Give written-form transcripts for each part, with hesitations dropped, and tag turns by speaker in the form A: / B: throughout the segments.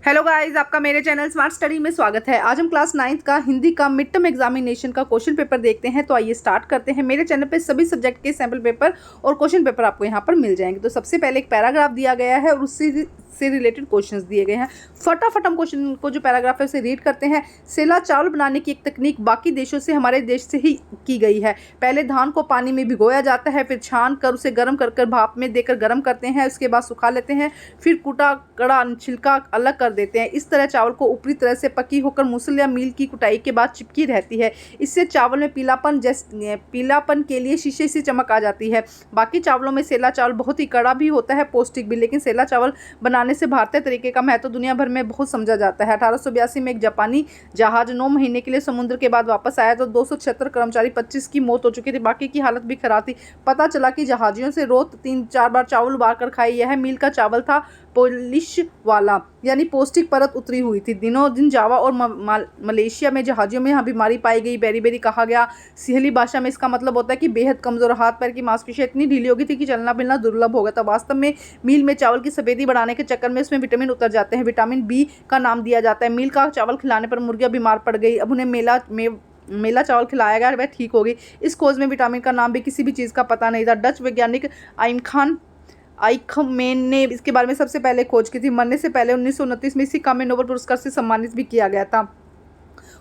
A: Hello guys, आपका मेरे channel smart study में स्वागत है। आज हम क्लास 9th का हिंदी का मिड टर्म एग्जामिनेशन का क्वेश्चन पेपर देखते हैं। तो आइए स्टार्ट करते हैं। मेरे चैनल पे सभी सब्जेक्ट के सैम्पल पेपर और क्वेश्चन पेपर आपको यहाँ पर मिल जाएंगे। तो सबसे पहले एक पैराग्राफ दिया गया है और उससे रिलेटेड क्वेश्चंस दिए गए हैं। फटाफट हम क्वेश्चन को जो पैराग्राफ है उसे रीड करते हैं। सेला चावल बनाने की एक तकनीक बाकी देशों से हमारे देश से ही की गई है। पहले धान को पानी में भिगोया जाता है, फिर छान कर उसे गर्म कर भाप में देकर गर्म करते हैं, उसके बाद सुखा लेते हैं, फिर कूटा कड़ा छिलका अलग कर देते हैं। इस तरह चावल को ऊपरी तरह से पकी होकर मूसल या मील की कुटाई के बाद चिपकी रहती है। इससे चावल में पीलापन के लिए शीशे सी चमक आ जाती है। बाकी चावलों में सेला चावल बहुत ही कड़ा भी होता है, पौष्टिक भी, लेकिन सेला चावल बनाने से भारतीय तरीके का महत्व दुनिया भर में बहुत समझा जाता है। 1882 में एक जापानी जहाज 9 महीने के लिए समुद्र के बाद वापस आया तो 276 कर्मचारी 25 की मौत हो चुकी थी, बाकी की हालत भी खराब थी। पता चला कि जहाजियों से रोज 3-4 बार चावल उबाल कर खाई। यह मील का चावल था, पॉलिश वाला, यानी पौष्टिक परत उतरी हुई थी। दिनों दिन जावा और मलेशिया में जहाजियों में यहाँ बीमारी पाई गई। बेरी कहा गया। सिहली भाषा में इसका मतलब होता है कि बेहद कमजोर, हाथ पैर की मांसपेशियां इतनी ढीली हो गई थी कि चलना फिरना दुर्लभ हो गया था। वास्तव में मील में चावल की सफेदी बढ़ाने के चक्कर में इसमें विटामिन उतर जाते हैं। विटामिन बी का नाम दिया जाता है। मील का चावल खिलाने पर मुर्गियां बीमार पड़ गई। अब उन्हें मेला चावल खिलाया गया, वह ठीक हो गई। इस खोज में विटामिन का नाम भी किसी भी चीज़ का पता नहीं था। डच वैज्ञानिक आइखमेन ने इसके बारे में सबसे पहले खोज की थी। मरने से पहले 1929 में इसी काम में नोबेल पुरस्कार से सम्मानित भी किया गया था।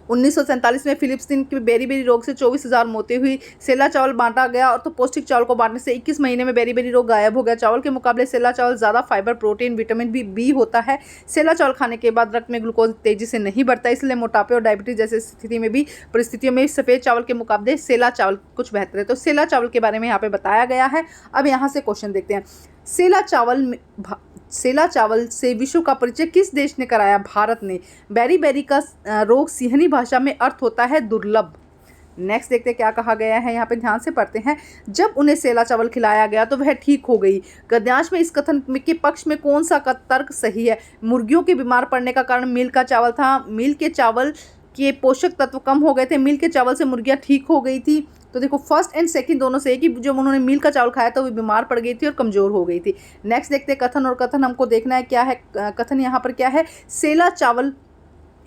A: 1947 में फिलिप्सीन के बेरी रोग से 24,000 मौतें हुई। सेला चावल बांटा गया और तो पौष्टिक चावल को बांटने से 21 महीने में बेरी रोग गायब हो गया। चावल के मुकाबले सेला चावल ज़्यादा फाइबर, प्रोटीन, विटामिन बी होता है। सेला चावल खाने के बाद रक्त में ग्लूकोज तेजी से नहीं बढ़ता, इसलिए मोटापे और डायबिटीज जैसे परिस्थितियों में सफ़ेद चावल के मुकाबले सेला चावल कुछ बेहतर है। तो सेला चावल के बारे में यहाँ पे बताया गया है। अब यहाँ से क्वेश्चन देखते हैं। सेला चावल से विश्व का परिचय किस देश ने कराया? भारत ने। बेरी का रोग सिंहनी भाषा में अर्थ होता है दुर्लभ। नेक्स्ट देखते हैं क्या कहा गया है, यहाँ पे ध्यान से पढ़ते हैं। जब उन्हें सेला चावल खिलाया गया तो वह ठीक हो गई। गद्यांश में इस कथन के पक्ष में कौन सा तर्क सही है? मुर्गियों के बीमार पड़ने का कारण मील का चावल था। मील के चावल के पोषक तत्व कम हो गए थे। मील के चावल से मुर्गियाँ ठीक हो गई थी। तो देखो, फर्स्ट एंड सेकंड दोनों से कि जब उन्होंने मील का चावल खाया तो वो बीमार पड़ गई थी और कमज़ोर हो गई थी। नेक्स्ट देखते हैं कथन, और कथन हमको देखना है क्या है। कथन यहाँ पर क्या है? सेला चावल,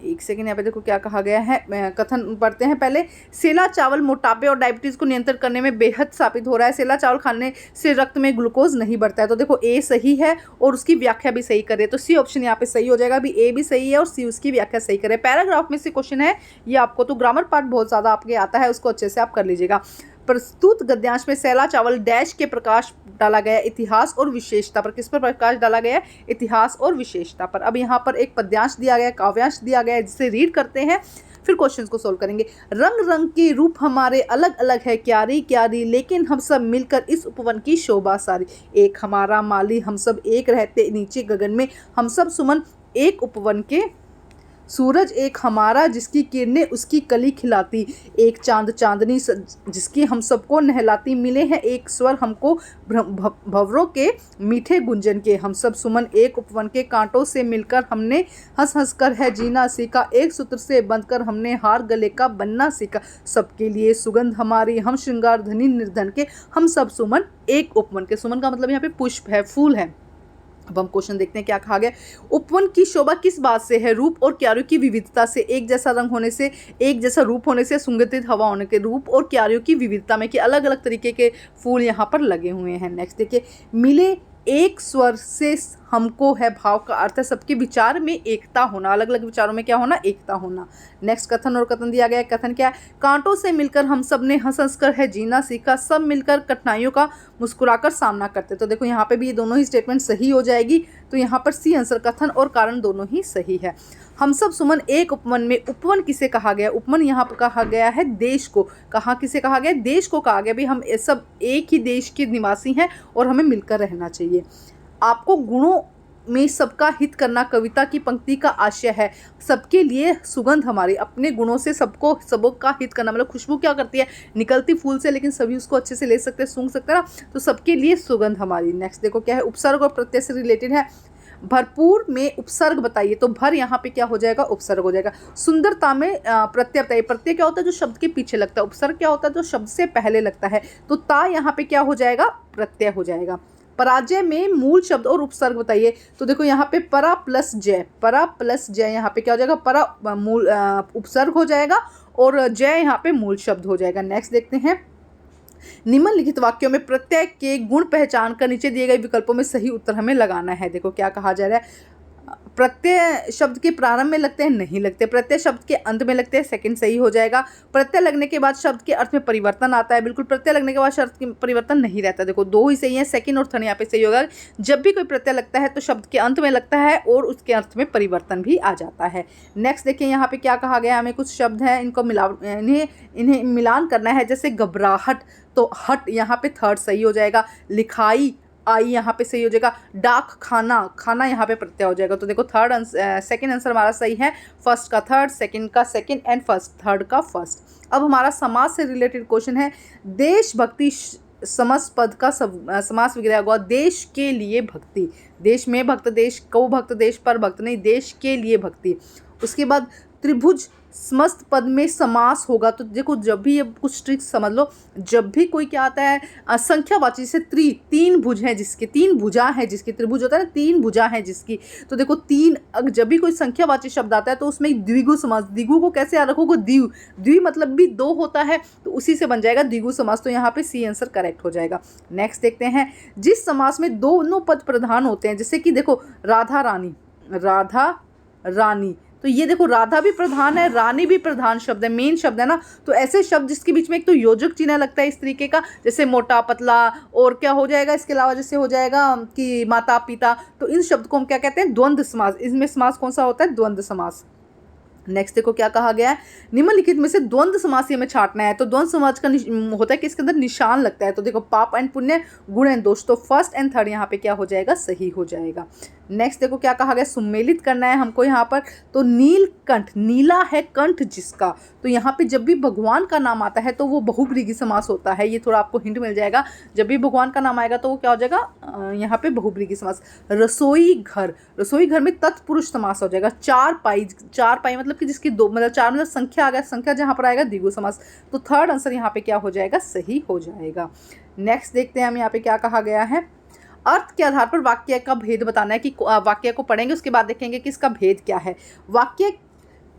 A: एक सेकंड, यहाँ पे देखो क्या कहा गया है। कथन पढ़ते हैं पहले। सेला चावल मोटापे और डायबिटीज़ को नियंत्रित करने में बेहद साबित हो रहा है। सेला चावल खाने से रक्त में ग्लूकोज नहीं बढ़ता है। तो देखो, ए सही है और उसकी व्याख्या भी सही करे, तो सी ऑप्शन यहाँ पे सही हो जाएगा। अभी ए भी सही है और सी उसकी व्याख्या सही करे। पैराग्राफ में से क्वेश्चन है ये आपको, तो ग्रामर पार्ट बहुत ज़्यादा आपके आता है, उसको अच्छे से आप कर लीजिएगा। प्रस्तुत गद्यांश में सेला चावल डैश के प्रकाश डाला गया इतिहास और विशेषता पर। किस पर प्रकाश डाला गया? इतिहास और विशेषता पर। अब यहाँ पर एक पद्यांश दिया गया, काव्यांश दिया गया, जिसे रीड करते हैं, फिर क्वेश्चंस को सोल्व करेंगे। रंग रंग के रूप हमारे अलग अलग है, क्यारी लेकिन हम सब मिलकर इस उपवन की शोभा सारी। एक हमारा माली, हम सब एक रहते नीचे गगन में, हम सब सुमन एक उपवन के। सूरज एक हमारा, जिसकी किरणें उसकी कली खिलाती। एक चांदनी जिसकी हम सबको नहलाती। मिले हैं एक स्वर हमको भंवरों के मीठे गुंजन के। हम सब सुमन एक उपवन के, कांटों से मिलकर हमने हंस कर है जीना सीखा। एक सूत्र से बंधकर हमने हार गले का बनना सीखा। सबके लिए सुगंध हमारी, हम श्रृंगार धनी निर्धन के, हम सब सुमन एक उपवन के। सुमन का मतलब यहाँ पे पुष्प है, फूल है। अब हम क्वेश्चन देखते हैं क्या कहा गया। उपवन की शोभा किस बात से है? रूप और क्यारियों की विविधता से। एक जैसा रंग होने से, एक जैसा रूप होने से, सुगंधित हवा होने के। रूप और क्यारियों की विविधता में कि अलग अलग तरीके के फूल यहाँ पर लगे हुए हैं। नेक्स्ट देखिए, मिले एक स्वर से हमको है, भाव का अर्थ है सबके विचार में एकता होना, अलग अलग विचारों में क्या होना? एकता होना। नेक्स्ट कथन, और कथन दिया गया है। कथन क्या है? कांटों से मिलकर हम सब ने हंस कर है जीना सीखा। सब मिलकर कठिनाइयों का मुस्कुराकर सामना करते। तो देखो, यहाँ पे भी ये दोनों ही स्टेटमेंट सही हो जाएगी। तो यहाँ पर सी आंसर, कथन और कारण दोनों ही सही है। हम सब सुमन एक उपवन में। उपवन किसे कहा गया? उपवन यहाँ पर कहा गया है देश को। कहाँ किसे कहा गया? देश को कहा गया। भाई, हम सब एक ही देश के निवासी हैं और हमें मिलकर रहना चाहिए। आपको गुणों में सबका हित करना कविता की पंक्ति का आशय है। सबके लिए सुगंध हमारी, अपने गुणों से सबका हित करना, मतलब खुशबू क्या करती है? निकलती फूल से, लेकिन सभी उसको अच्छे से ले सकते हैं, सूंघ सकते हैं ना, तो सबके लिए सुगंध हमारी। नेक्स्ट देखो क्या है, उपसर्ग और प्रत्यय से रिलेटेड है। भरपूर में उपसर्ग बताइए, तो भर यहाँ पे क्या हो जाएगा? उपसर्ग हो जाएगा। सुंदरता में प्रत्यय बताइए। प्रत्यय क्या होता है? जो शब्द के पीछे लगता है। उपसर्ग क्या होता है? जो शब्द से पहले लगता है। तो ता यहाँ पे क्या हो जाएगा? प्रत्यय हो जाएगा। पराजय में मूल शब्द और उपसर्ग बताइए। तो देखो यहाँ पे परा प्लस जय यहाँ पे क्या हो जाएगा, परा मूल उपसर्ग हो जाएगा और जय यहाँ पे मूल शब्द हो जाएगा। नेक्स्ट देखते हैं, निम्नलिखित वाक्यों में प्रत्यय के गुण पहचान कर नीचे दिए गए विकल्पों में सही उत्तर हमें लगाना है। देखो क्या कहा जा रहा है, प्रत्यय शब्द के प्रारंभ में लगते हैं, नहीं लगते। प्रत्यय शब्द के अंत में लगते हैं, सेकंड सही हो जाएगा। प्रत्यय लगने के बाद शब्द के अर्थ में परिवर्तन आता है, बिल्कुल प्रत्यय लगने के बाद शब्द के परिवर्तन नहीं रहता। देखो दो ही सही है, सेकंड और थर्ड यहाँ पे सही होगा। जब भी कोई प्रत्यय लगता है तो शब्द के अंत में लगता है और उसके अर्थ में परिवर्तन भी आ जाता है। नेक्स्ट देखिए यहाँ पे क्या कहा गया, हमें कुछ शब्द हैं इनको इन्हें मिलान करना है। जैसे घबराहट, तो हट यहाँ पे थर्ड सही हो जाएगा। लिखाई, आई यहाँ पे सही हो जाएगा। डाक खाना, खाना यहाँ पे प्रत्यय हो जाएगा। तो देखो सेकंड आंसर हमारा सही है, फर्स्ट का थर्ड, सेकंड का सेकंड एंड थर्ड का फर्स्ट। अब हमारा समाज से रिलेटेड क्वेश्चन है, देशभक्ति समास पद का समास वगैरह हुआ, देश के लिए भक्ति, देश में भक्त, देश को भक्त, देश पर भक्त नहीं, देश के लिए भक्ति। उसके बाद त्रिभुज समस्त पद में समास होगा। तो देखो जब भी, ये कुछ ट्रिक्स समझ लो, जब भी कोई क्या आता है संख्यावाची, जैसे तीन भुज है जिसके, तीन भुजा है जिसकी, त्रिभुज होता है ना, तीन भुजा है जिसकी। तो देखो जब भी कोई संख्यावाची शब्द आता है तो उसमें द्विगु समास, द्विगु को कैसे याद रखोगे, द्वि मतलब भी दो होता है, तो उसी से बन जाएगा द्विगु समास। तो यहाँ पे सी आंसर करेक्ट हो जाएगा। नेक्स्ट देखते हैं, जिस समास में दोनों पद प्रधान होते हैं, जैसे कि देखो राधा रानी, तो ये देखो राधा भी प्रधान है, रानी भी प्रधान शब्द है, मेन शब्द है ना। तो ऐसे शब्द जिसके बीच में एक तो योजक चिन्ह लगता है इस तरीके का, जैसे मोटा पतला, और क्या हो जाएगा इसके अलावा, जैसे हो जाएगा कि माता पिता, तो इन शब्द को हम क्या कहते हैं, द्वंद्व समास। इसमें समास कौन सा होता है, द्वंद्व समास। नेक्स्ट देखो क्या कहा गया है, निम्नलिखित में से द्वंद्व समास हमें छांटना है। तो द्वंद्व समास का होता है कि इसके अंदर निशान लगता है। तो देखो पाप एंड पुण्य, गुण एंड दोष, तो फर्स्ट एंड थर्ड यहाँ पे क्या हो जाएगा, सही हो जाएगा। नेक्स्ट देखो क्या कहा गया, सुमेलित करना है हमको यहाँ पर। तो नीलकंठ, नीला है कंठ जिसका, तो यहाँ पे जब भी भगवान का नाम आता है तो वो बहुब्रीहि समास होता है। ये थोड़ा आपको हिंट मिल जाएगा, जब भी भगवान का नाम आएगा तो वो क्या हो जाएगा, यहाँ पे बहुब्रीहि समास। रसोई घर में तत्पुरुष समास हो जाएगा। चार पाई मतलब कि जिसकी दो, मतलब चार मतलब संख्या आ गया, संख्या जहाँ पर आएगा द्विगु समास। तो थर्ड आंसर यहाँ पे क्या हो जाएगा, सही हो जाएगा। नेक्स्ट देखते हैं हम यहाँ पे क्या कहा गया है, अर्थ के आधार पर वाक्य का भेद बताना है। कि वाक्य को पढ़ेंगे उसके बाद देखेंगे कि इसका भेद क्या है। वाक्य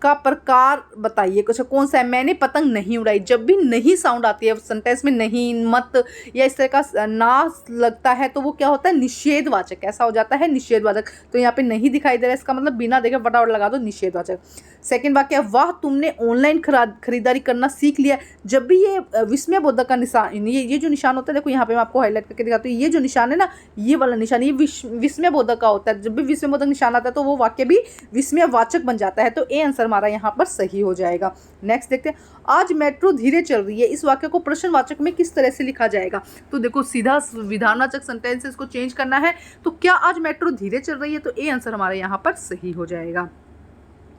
A: का प्रकार बताइए, कुछ कौन सा है। मैंने पतंग नहीं उड़ाई, जब भी नहीं साउंड आती है सेंटेंस में, नहीं, मत या इस तरह का ना लगता है तो वो क्या होता है, निषेधवाचक। ऐसा हो जाता है निषेधवाचक। तो यहाँ पे नहीं दिखाई दे रहा है, इसका मतलब बिना देखे फटाफट लगा दो निषेधवाचक। सेकंड वाक्य, वाह तुमने ऑनलाइन खरीदारी करना सीख लिया। जब भी ये विस्मय बोधक का निशान, ये जो निशान होता है, देखो यहाँ पे मैं आपको हाईलाइट करके दिखाती हूँ। ये जो निशान है ना, ये वाला निशान, ये विस्मय बोधक का होता है। जब भी विस्मय बोधक निशान आता है तो वो वाक्य भी विस्मयवाचक बन जाता है। तो ए आंसर हमारा यहाँ पर सही हो जाएगा। नेक्स्ट देखते हैं, आज मेट्रो धीरे चल रही है, इस वाक्य को प्रश्नवाचक में किस तरह से लिखा जाएगा। तो देखो सीधा विधानवाचक सेंटेंस इसको चेंज करना है। तो क्या आज मेट्रो धीरे चल रही है, तो ए आंसर हमारे यहाँ पर सही हो जाएगा।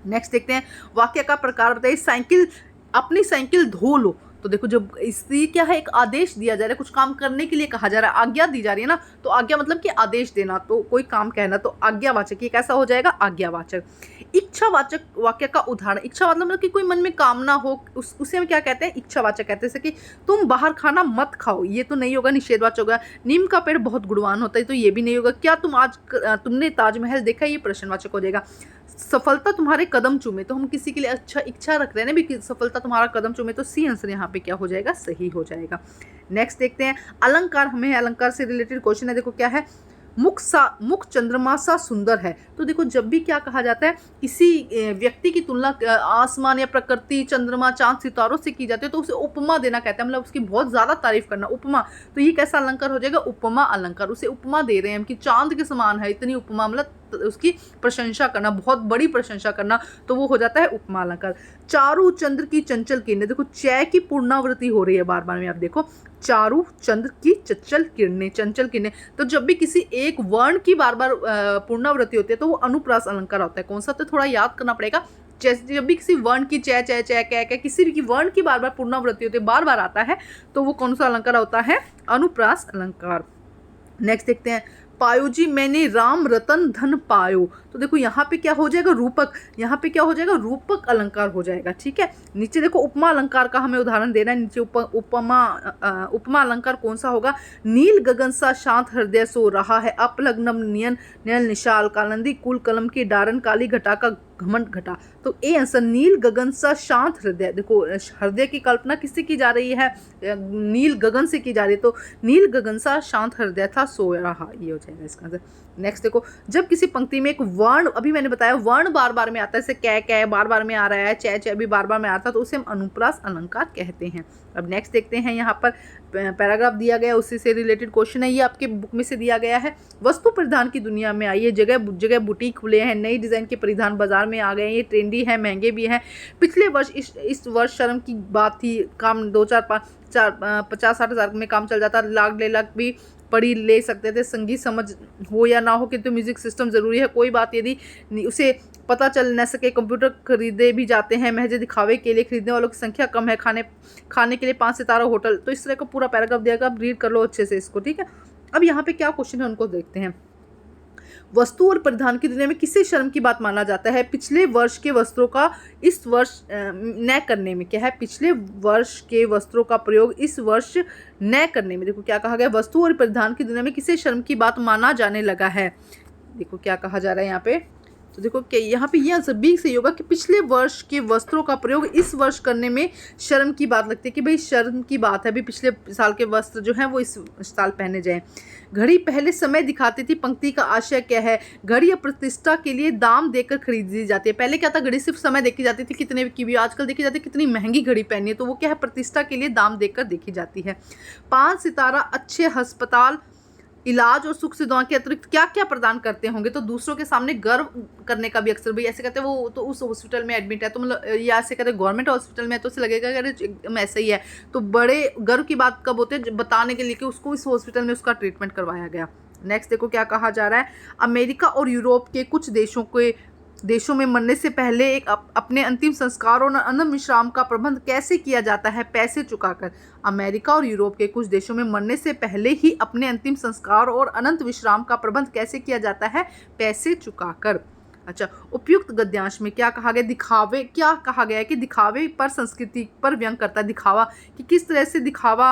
A: नेक्स्ट देखते हैं, वाक्य का प्रकार बताइए। अपनी साइकिल धो लो। तो देखो जब इसलिए क्या है, एक आदेश दिया जा रहा है, कुछ काम करने के लिए कहा जा रहा है, आज्ञा दी जा रही है ना। तो आज्ञा मतलब कि आदेश देना, तो कोई काम कहना, तो आज्ञावाचक। ये कैसा हो जाएगा, आज्ञावाचक। इच्छावाचक वाक्य का उदाहरण, इच्छा मतलब कि कोई मन में कामना हो, उसे हम क्या कहते हैं, इच्छावाचक कहते हैं। जैसे कि तुम बाहर खाना मत खाओ, ये तो नहीं होगा, निषेधवाचक होगा। नीम का पेड़ बहुत गुणवान होता है, तो ये भी नहीं होगा। क्या तुमने ताजमहल देखा, ये प्रश्नवाचक हो जाएगा। सफलता तुम्हारे कदम चूमे, तो हम किसी के लिए अच्छा इच्छा रख रहे हैं ना भी कि सफलता तुम्हारा कदम चूमे, तो सी आंसर यहाँ पे क्या हो जाएगा, सही हो जाएगा। नेक्स्ट देखते हैं, अलंकार। हमें अलंकार से रिलेटेड क्वेश्चन है। देखो क्या है, मुख चंद्रमा सा सुंदर है। तो देखो जब भी क्या कहा जाता है, किसी व्यक्ति की तुलना आसमान या प्रकृति, चंद्रमा, चांद, सितारों से की जाती है, तो उसे उपमा देना कहते हैं, मतलब उसकी बहुत ज़्यादा तारीफ करना, उपमा। तो ये कैसा अलंकार हो जाएगा, उपमा अलंकार। उसे उपमा दे रहे हैं हम कि चांद के समान है, इतनी उपमा, मतलब उसकी प्रशंसा करना, बहुत बड़ी प्रशंसा करना, तो वो हो जाता है उपमा अलंकार। चारु चंद्र की चंचल किरणें, देखो चय की पूर्णावृत्ति हो रही है बार बार में, आप देखो चारु चंद्र की चंचल किरणें। तो जब भी किसी एक वर्ण की बार बार पूर्णावृत्ति होती है तो वो अनुप्रास अलंकार होता है। कौन सा, तो थोड़ा याद करना पड़ेगा। जब भी किसी वर्ण की चय कह किसी भी की वर्ण की बार बार पूर्णावृत्ति होती है, बार बार आता है, तो वो कौन सा अलंकार होता है, अनुप्रास अलंकार। नेक्स्ट देखते हैं, पायो जी मैंने राम रतन धन पायो। तो देखो यहाँ पे क्या हो जाएगा, रूपक, यहाँ पे क्या हो जाएगा, रूपक अलंकार हो जाएगा। ठीक है, नीचे देखो उपमा अलंकार का हमें उदाहरण देना है। नीचे उपमा अलंकार कौन सा होगा, नील गगन सा शांत हृदय सो रहा है, अपलग्नम नियन नयल निशाल कालंदी कुल कलम की डारन काली घटा का घमंड घटा। तो ए आंसर, नील गगन सा शांत हृदय। देखो हृदय की कल्पना किससे की जा रही है, नील गगन से की जा रही है, तो नील गगन सा शांत हृदय था सो रहा, ये हो जाएगा इसका आंसर। नेक्स्ट देखो, जब किसी पंक्ति में एक वर्ण, अभी मैंने बताया वर्ण बार बार में आता है, जैसे कै बार बार में आ रहा है, चे भी बार बार में आता है, तो उसे हम अनुप्रास अलंकार कहते हैं। अब नेक्स्ट देखते हैं, यहाँ पर पैराग्राफ दिया गया, उसी से रिलेटेड क्वेश्चन है, ये आपके बुक में से दिया गया है। वस्तु परिधान की दुनिया में आइए, जगह जगह बुटीक खुले हैं, नई डिज़ाइन के परिधान बाजार में आ गए हैं, ये ट्रेंडी है, महंगे भी हैं। पिछले वर्ष इस वर्ष शर्म की बात थी, काम 50-60 हज़ार में काम चल जाता, लाख 1.5 लाख भी पढ़ी ले सकते थे। संगीत समझ हो या ना हो किंतु म्यूजिक सिस्टम ज़रूरी है, कोई बात यदि उसे पता चल न सके। कंप्यूटर खरीदे भी जाते हैं, महज दिखावे के लिए, खरीदने वालों की संख्या कम है, खाने के लिए 5 सितारा होटल। तो इस तरह का पूरा पैराग्राफ दिया गया, आप रीड कर लो अच्छे से इसको। ठीक है, अब यहाँ पे क्या क्वेश्चन है उनको देखते हैं। वस्तु और परिधान की दुनिया में किसे शर्म की बात माना जाता है, पिछले वर्ष के वस्त्रों का इस वर्ष न करने में। क्या है, पिछले वर्ष के वस्त्रों का प्रयोग इस वर्ष न करने में। देखो क्या कहा गया, वस्तु और परिधान की दुनिया में किसे शर्म की बात माना जाने लगा है। देखो क्या कहा जा रहा है यहाँ पे, तो देखो क्या यहाँ पे ये आंसर बी सही होगा कि पिछले वर्ष के वस्त्रों का प्रयोग इस वर्ष करने में शर्म की बात लगती है, कि भाई शर्म की बात है, अभी पिछले साल के वस्त्र जो हैं वो इस साल पहने जाएं। घड़ी पहले समय दिखाती थी, पंक्ति का आशय क्या है, घड़ी प्रतिष्ठा के लिए दाम देकर खरीदी जाती है। पहले क्या था, घड़ी सिर्फ समय देखी जाती थी कितने की भी, आजकल देखी जाती है कितनी महंगी घड़ी पहनी है, तो वो क्या है, प्रतिष्ठा के लिए दाम देकर देखी जाती है। 5 सितारा अच्छे अस्पताल इलाज और सुख सुविधाओं के अतिरिक्त क्या क्या प्रदान करते होंगे, तो दूसरों के सामने गर्व करने का भी अक्सर, भाई ऐसे कहते हैं वो तो उस हॉस्पिटल में एडमिट है, तो मतलब या ऐसे कहते हैं गवर्नमेंट हॉस्पिटल में, तो उसे लगेगा कि अरे एकदम ऐसा ही है। तो बड़े गर्व की बात कब होते हैं, बताने के लिए कि उसको इस हॉस्पिटल में उसका ट्रीटमेंट करवाया गया। नेक्स्ट देखो क्या कहा जा रहा है, अमेरिका और यूरोप के कुछ देशों में मरने से पहले एक अपने अंतिम संस्कार और अनंत विश्राम का प्रबंध कैसे किया जाता है, पैसे चुकाकर। अमेरिका और यूरोप के कुछ देशों में मरने से पहले ही अपने अंतिम संस्कार और अनंत विश्राम का प्रबंध कैसे किया जाता है, पैसे चुकाकर। अच्छा, उपयुक्त गद्यांश में क्या कहा गया, दिखावे, क्या कहा गया है कि दिखावे पर संस्कृति पर व्यंग करता है। दिखावा कि किस तरह से दिखावा,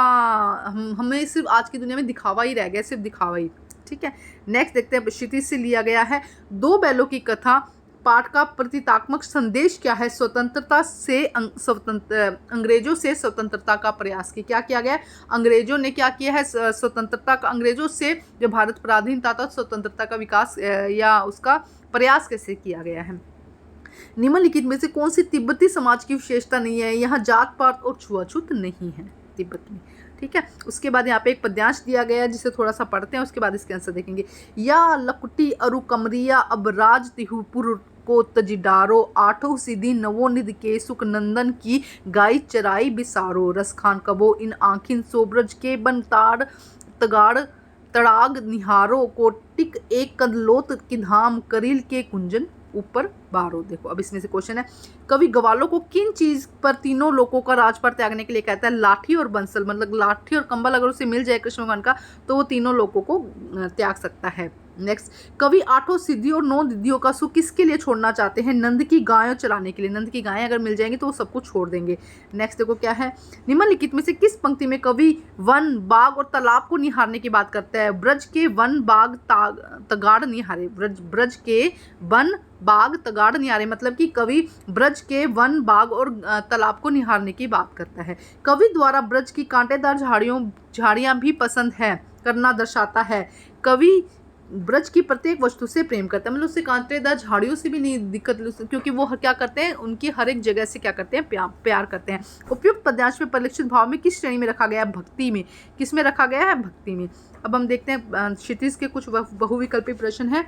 A: हमें सिर्फ आज की दुनिया में दिखावा ही रह गया, सिर्फ दिखावा ही। ठीक है, नेक्स्ट देखते हैं, क्षितिज से लिया गया है। 2 बैलों की कथा पाठ का प्रतीकात्मक संदेश क्या है, अंग्रेजों से स्वतंत्रता का प्रयास की। क्या किया गया, अंग्रेजों ने क्या किया है, स्वतंत्रता का, अंग्रेजों से जो भारत पराधीनता था, स्वतंत्रता का विकास या उसका प्रयास कैसे किया गया है। निम्नलिखित में से कौन सी तिब्बती समाज की विशेषता नहीं है, यहाँ जात पात और छुआछूत नहीं है तिब्बत में। ठीक है, उसके बाद यहाँ पे एक पद्यांश दिया गया है जिसे थोड़ा सा पढ़ते हैं, उसके बाद इसके आंसर देखेंगे। या लकुटी अरु कमरिया अब राज तिहुपुर को तजिडारो, 8 सिद्धि नवोनिध के सुख नंदन की गाय चराई बिसारो, रसखान कबो इन आँखिन सोब्रज के बनताड़ तगाड़ तड़ाग निहारो, कोटिक एक कदलोत की धाम करील के कुंजन ऊपर बारो। देखो अब इसमें से क्वेश्चन है, कवि ग्वालों को किन चीज पर तीनों लोगों का राजपाट त्यागने के लिए कहता है, लाठी और बंसल, मतलब लाठी और कंबल अगर उसे मिल जाए कृष्ण भगवान का तो वो तीनों लोगों को त्याग सकता है। नेक्स्ट, कवि 8 सिद्धियों और 9 निधियों का सुख किसके लिए छोड़ना चाहते हैं, नंद की गायों चराने के लिए। नंद की गायें अगर मिल जाएंगी तो वो सब कुछ छोड़ देंगे। नेक्स्ट देखो क्या है, निम्नलिखित में से किस पंक्ति में कवि वन बाग और तालाब को निहारने की बात करता है, ब्रज के वन बाग तगाड़ निहारे, ब्रज के वन बाग तगाड़ निहारे, मतलब कि कवि ब्रज के वन बाग और तालाब को निहारने की बात करता है। कवि द्वारा ब्रज की कांटेदार झाड़ियां भी पसंद है करना दर्शाता है। कवि ब्रज की प्रत्येक वस्तु से प्रेम करता है, मतलब उससे कांटेदार झाड़ियों से भी नहीं दिक्कत, क्योंकि वो क्या करते हैं, उनकी हर एक जगह से क्या करते हैं, प्यार करते हैं। उपयुक्त पद्यांश में परिलक्षित भाव में किस श्रेणी में रखा गया है, भक्ति में। किस में रखा गया है, भक्ति में। अब हम देखते हैं क्षितिज के कुछ बहुविकल्पी प्रश्न है।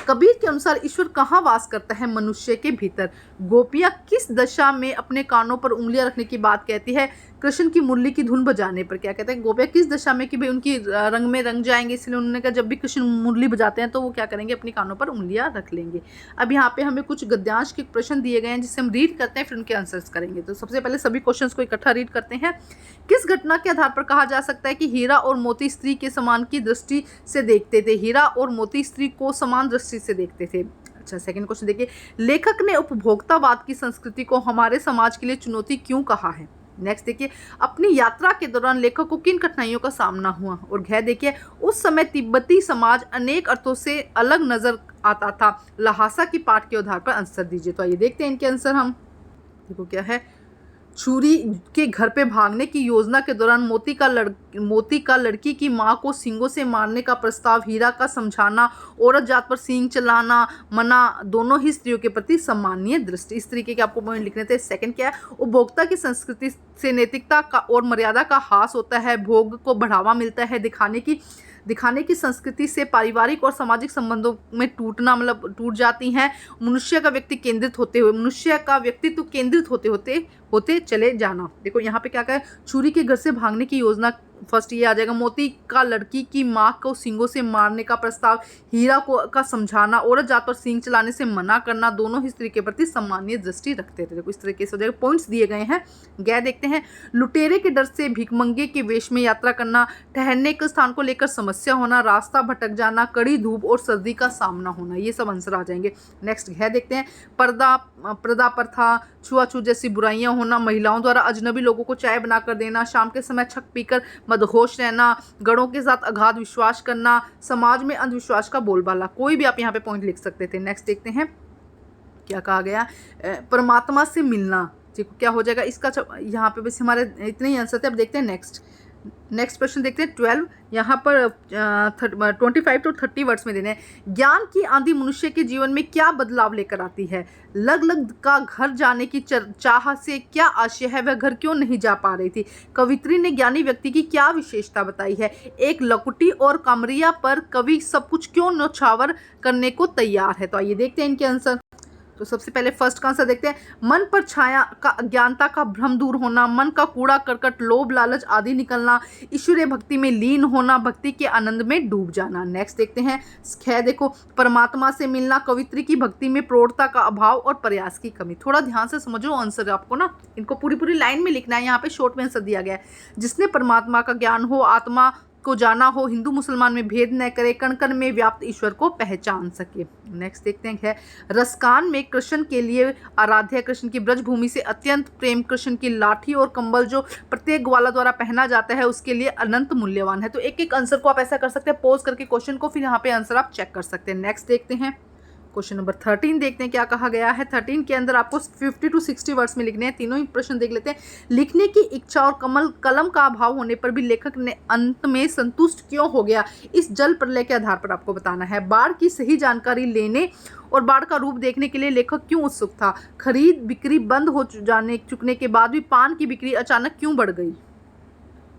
A: कबीर के अनुसार ईश्वर कहाँ वास करता है, मनुष्य के भीतर। गोपियाँ किस दशा में अपने कानों पर उंगलियां रखने की बात कहती है, कृष्ण की मुरली की धुन बजाने पर। क्या कहते हैं, गोपियाँ किस दशा में कि भाई उनकी रंग में रंग जाएंगे, इसलिए उन्होंने कहा जब भी कृष्ण मुरली बजाते हैं तो वो क्या करेंगे, अपनी कानों पर उंगलियां रख लेंगे। अब यहाँ पे हमें कुछ गद्यांश के प्रश्न दिए गए हैं जिसे हम रीड करते हैं, फिर उनके आंसर्स करेंगे। तो सबसे पहले सभी क्वेश्चंस को इकट्ठा रीड करते हैं। किस घटना के आधार पर कहा जा सकता है कि हीरा और मोती स्त्री के समान की दृष्टि से देखते थे? हीरा और मोती स्त्री को समान दृष्टि से देखते थे। अच्छा, सेकंड क्वेश्चन देखिए, लेखक ने उपभोक्तावाद की संस्कृति को हमारे समाज के लिए चुनौती क्यों कहा है? नेक्स्ट देखिए, अपनी यात्रा के दौरान लेखक को किन कठिनाइयों का सामना हुआ? और घ देखिए, उस समय तिब्बती समाज अनेक अर्थों से अलग नजर आता था। लहासा की पाठ के आधार पर आंसर दीजिए। तो आइए देखते हैं इनके आंसर हम। देखो क्या है, छुरी के घर पे भागने की योजना के दौरान मोती का लड़की की मां को सींगों से मारने का प्रस्ताव, हीरा का समझाना, औरत जात पर सींग चलाना मना, दोनों ही स्त्रियों के प्रति सम्मानीय दृष्टि। इस तरीके के आपको पॉइंट लिखने थे। सेकंड क्या है, उपभोक्ता की संस्कृति से नैतिकता का और मर्यादा का ह्रास होता है, भोग को बढ़ावा मिलता है, दिखाने की संस्कृति से पारिवारिक और सामाजिक संबंधों में टूट जाती हैं, मनुष्य का व्यक्तित्व केंद्रित होते चले जाना। देखो यहाँ पे क्या कहा है, छुरी के घर से भागने की योजना, फर्स्ट ये आ जाएगा। मोती का लड़की की मां को सींगों से मारने का प्रस्ताव, हीरा का समझाना, औरत जात पर सींग चलाने से मना करना, दोनों ही स्त्री के प्रति सम्मानीय दृष्टि रखते थे। देखो इस तरीके से हो जाएगा। पॉइंट्स दिए गए हैं। गै देखते हैं, लुटेरे के डर से भिखमंगे के वेश में यात्रा करना, ठहरने के स्थान को लेकर समस्या होना, रास्ता भटक जाना, कड़ी धूप और सर्दी का सामना होना, ये सब आंसर आ जाएंगे। नेक्स्ट घ देखते हैं, पर्दा प्रथा, छुआछूत जैसी बुराइयां होना, महिलाओं द्वारा अजनबी लोगों को चाय बनाकर देना, शाम के समय छक पीकर मदहोश रहना, गणों के साथ अगाध विश्वास करना, समाज में अंधविश्वास का बोलबाला। कोई भी आप यहाँ पे पॉइंट लिख सकते थे। नेक्स्ट देखते हैं क्या कहा गया, परमात्मा से मिलना। ठीक, क्या हो जाएगा इसका, यहाँ पे बस हमारे इतने ही आंसर थे। अब देखते हैं नेक्स्ट प्रश्न देखते हैं 12। यहाँ पर 25 to 30 वर्ड्स में देने हैं। ज्ञान की आंधी मनुष्य के जीवन में क्या बदलाव लेकर आती है? लग का घर जाने की चाह से क्या आशय है, वह घर क्यों नहीं जा पा रही थी? कवित्री ने ज्ञानी व्यक्ति की क्या विशेषता बताई है? एक लकुटी और कामरिया पर कवि सब कुछ क्यों न्यौछावर करने को तैयार है? तो आइए देखते हैं इनके आंसर। तो सबसे पहले फर्स्ट का आंसर देखते हैं, मन पर छाया का अज्ञानता का भ्रम दूर होना, मन का कूड़ा करकट, लोभ लालच आदि निकलना, ईश्वरीय भक्ति में लीन होना, भक्ति के आनंद में डूब जाना। नेक्स्ट देखते हैं, देखो, परमात्मा से मिलना, कवित्री की भक्ति में प्रौढ़ता का अभाव और प्रयास की कमी। थोड़ा ध्यान से समझो आंसर, आपको ना इनको पूरी लाइन में लिखना है। यहाँ पे शॉर्ट में आंसर दिया गया है, जिसने परमात्मा का ज्ञान हो, आत्मा को जाना हो, हिंदू मुसलमान में भेद न करे, कण कण में व्याप्त ईश्वर को पहचान सके। नेक्स्ट देखते हैं, रसकान में कृष्ण के लिए आराध्य, कृष्ण की ब्रजभूमि से अत्यंत प्रेम, कृष्ण की लाठी और कंबल जो प्रत्येक ग्वाला द्वारा पहना जाता है उसके लिए अनंत मूल्यवान है। तो एक एक आंसर को आप ऐसा कर सकते हैं, पॉज करके क्वेश्चन को, फिर यहाँ पे आंसर आप चेक कर सकते हैं। नेक्स्ट देखते हैं क्वेश्चन नंबर 13 देखते हैं क्या कहा गया है। 13 के अंदर आपको 50 to 60 वर्ड्स में लिखने हैं। तीनों ही प्रश्न देख लेते हैं। लिखने की इच्छा और कलम का अभाव होने पर भी लेखक ने अंत में संतुष्ट क्यों हो गया, इस जल प्रलय के आधार पर आपको बताना है। बाढ़ की सही जानकारी लेने और बाढ़ का रूप देखने के लिए लेखक क्यों उत्सुक था? खरीद बिक्री बंद हो चुकने के बाद भी पान की बिक्री अचानक क्यों बढ़ गई?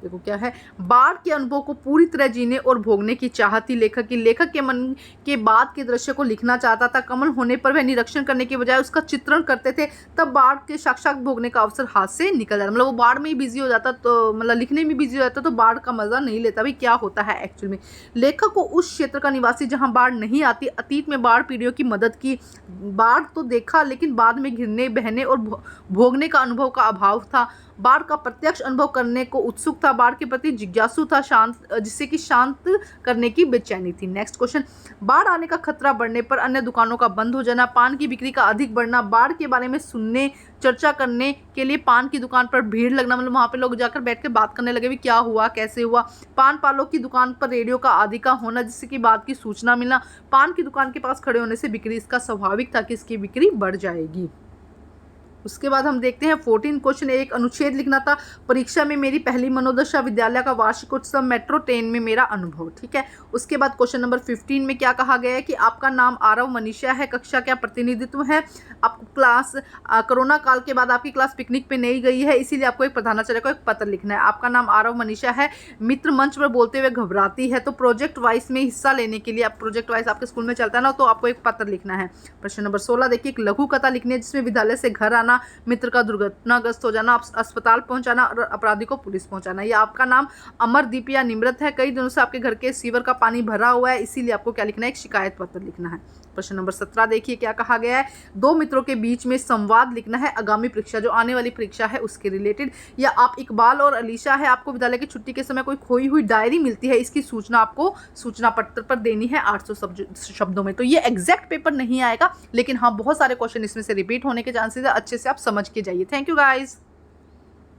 A: देखो क्या है, बाढ़ के अनुभव को पूरी तरह जीने और भोगने की चाह थी लेखक की। लेखक के मन के बाद के दृश्य को लिखना चाहता था। कमल होने पर वह निरीक्षण करने के बजाय उसका चित्रण करते थे, तब बाढ़ के साक्षात भोगने का अवसर हाथ से निकल जाता। मतलब वो बाढ़ में ही बिजी हो जाता, तो मतलब लिखने में बिजी हो जाता, तो बाढ़ का मजा नहीं लेता। भाई क्या होता है एक्चुअल में, लेखक को उस क्षेत्र का निवासी जहाँ बाढ़ नहीं आती, अतीत में बाढ़ पीढ़ियों की मदद की, बाढ़ तो देखा लेकिन बाद में घिरने बहने और भोगने का अनुभव का अभाव था। बाढ़ का प्रत्यक्ष अनुभव करने को उत्सुक था, बाढ़ के प्रति जिज्ञासु था, जिससे कि शांत करने की बेचैनी थी। नेक्स्ट क्वेश्चन, बाढ़ आने का खतरा बढ़ने पर अन्य दुकानों का बंद हो जाना, पान की बिक्री का अधिक बढ़ना, बाढ़ के बारे में सुनने चर्चा करने के लिए पान की दुकान पर भीड़ लगना, मतलब वहाँ पे लोग जाकर बैठ के बात करने लगे भी क्या हुआ कैसे हुआ। पान पालों की दुकान पर रेडियो का आदि का होना, जिससे कि बात की सूचना मिलना, पान की दुकान के पास खड़े होने से बिक्री, इसका स्वाभाविक था कि इसकी बिक्री बढ़ जाएगी। उसके बाद हम देखते हैं 14 क्वेश्चन, एक अनुच्छेद लिखना था। परीक्षा में मेरी पहली मनोदशा, विद्यालय का वार्षिकोत्सव, मेट्रो ट्रेन में मेरा अनुभव। ठीक है, उसके बाद क्वेश्चन नंबर 15 में क्या कहा गया है कि आपका नाम आरव मनीषा है, कक्षा क्या प्रतिनिधित्व है, आपको क्लास कोरोना काल के बाद आपकी क्लास पिकनिक पे नहीं गई है, इसीलिए आपको एक प्रधानाचार्य को एक पत्र लिखना है। आपका नाम आरव मनीषा है, मित्र मंच पर बोलते हुए घबराती है, तो प्रोजेक्ट वाइज में हिस्सा लेने के लिए, आप प्रोजेक्ट वाइज आपके स्कूल में चलता है ना, तो आपको एक पत्र लिखना है। प्रश्न नंबर 16 देखिए, एक लघु कथा लिखनी है जिसमें विद्यालय से घर आना, पहुंचाना, मित्र का दुर्घटनाग्रस्त हो जाना, अस्पताल पहुंचाना और अपराधी को पुलिस पहुंचाना। ये आपका नाम अमरदीप या निम्रत है, कई दिनों से आपके घर के सीवर का पानी भरा हुआ है, इसीलिए आपको क्या लिखना है, एक शिकायत पत्र लिखना है। प्रश्न नंबर 17 देखिए क्या कहा गया है। दो मित्रों के बीच में संवाद लिखना है आगामी परीक्षा, जो आने वाली परीक्षा है उसके रिलेटेड। या आप इकबाल और अलीशा है, आपको विद्यालय की छुट्टी के समय कोई खोई हुई डायरी मिलती है, इसकी सूचना आपको सूचना पत्र पर देनी है 800 शब्दों में। तो ये एग्जैक्ट पेपर नहीं आएगा, लेकिन हाँ बहुत सारे क्वेश्चन इसमें से रिपीट होने के चांसेस है, अच्छे से आप समझ के जाइए। Thank you guys.